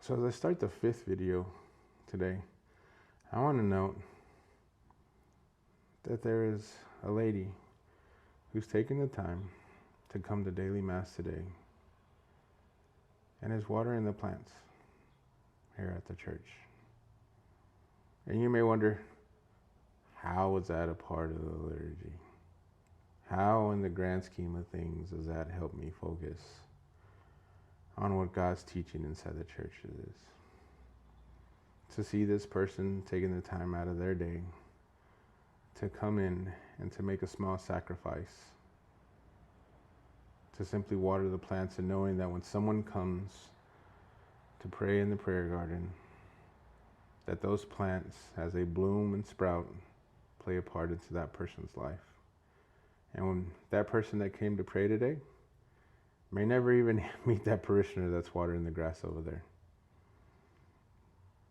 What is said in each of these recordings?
So as I start the fifth video today, I want to note that there is a lady who's taken the time to come to daily mass today and is watering the plants here at the church. And you may wonder, how is that a part of the liturgy? How in the grand scheme of things does that help me focus on what God's teaching inside the church is? To see this person taking the time out of their day to come in and to make a small sacrifice, to simply water the plants, and knowing that when someone comes to pray in the prayer garden, that those plants, as they bloom and sprout, play a part into that person's life. And when that person that came to pray today may never even meet that parishioner that's watering the grass over there,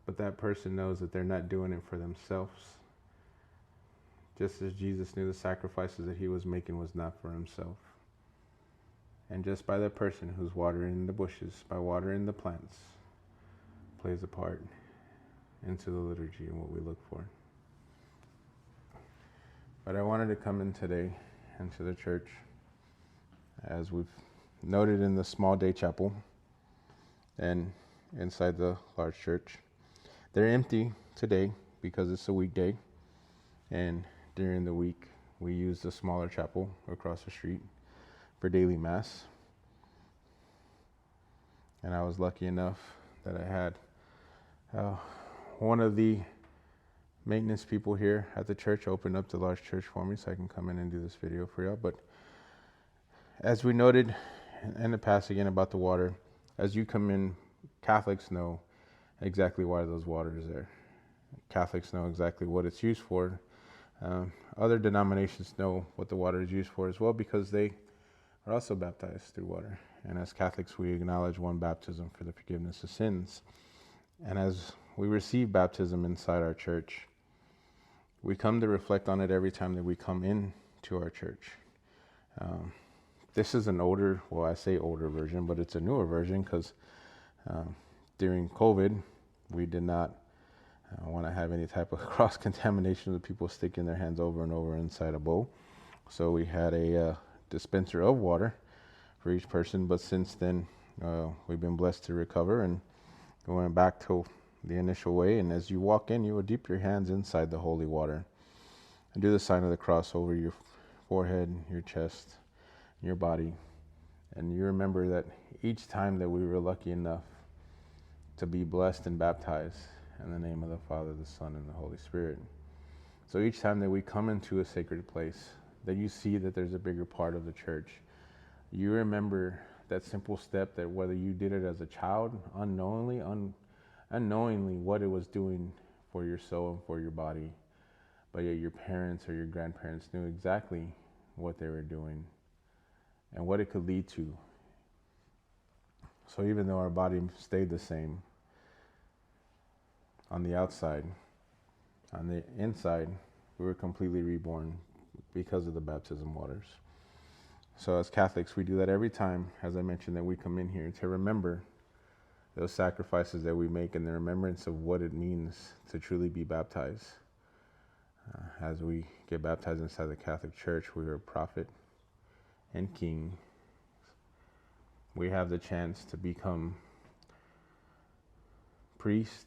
but that person knows that they're not doing it for themselves. Just as Jesus knew the sacrifices that he was making was not for himself. And just by that person who's watering the bushes, by watering the plants, plays a part into the liturgy and what we look for. But I wanted to come in today into the church, as we've noted in the small day chapel and inside the large church. They're empty today because it's a weekday, and during the week we use the smaller chapel across the street for daily mass. And I was lucky enough that I had one of the maintenance people here at the church open up the large church for me so I can come in and do this video for y'all. But as we noted in the past again about the water, as you come in, Catholics know exactly why those water is there. Catholics know exactly what it's used for. Other denominations know what the water is used for as well, because they are also baptized through water. And as Catholics, we acknowledge one baptism for the forgiveness of sins. And as we receive baptism inside our church, we come to reflect on it every time that we come in to our church. This is an older, well, I say older version, but it's a newer version because during COVID, we did not want to have any type of cross-contamination of people sticking their hands over and over inside a bowl. So we had a dispenser of water for each person. But since then, we've been blessed to recover and going back to the initial way. And as you walk in, you will dip your hands inside the holy water and do the sign of the cross over your forehead, your chest, your body. And you remember that each time that we were lucky enough to be blessed and baptized in the name of the Father, the Son, and the Holy Spirit. So each time that we come into a sacred place, that you see that there's a bigger part of the church, you remember that simple step, that whether you did it as a child, unknowingly what it was doing for your soul and for your body, but yet your parents or your grandparents knew exactly what they were doing and what it could lead to. So even though our body stayed the same on the outside, on the inside, we were completely reborn because of the baptism waters. So as Catholics, we do that every time, as I mentioned, that we come in here to remember those sacrifices that we make and the remembrance of what it means to truly be baptized. As we get baptized inside the Catholic Church, we are prophet and king. We have the chance to become priests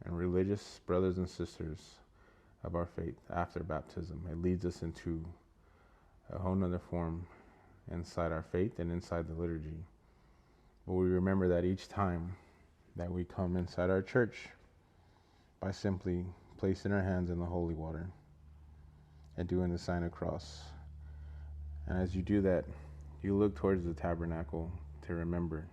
and religious brothers and sisters of our faith after baptism. It leads us into a whole nother form inside our faith and inside the liturgy. But we remember that each time that we come inside our church by simply placing our hands in the holy water and doing the sign of cross. And as you do that, you look towards the tabernacle to remember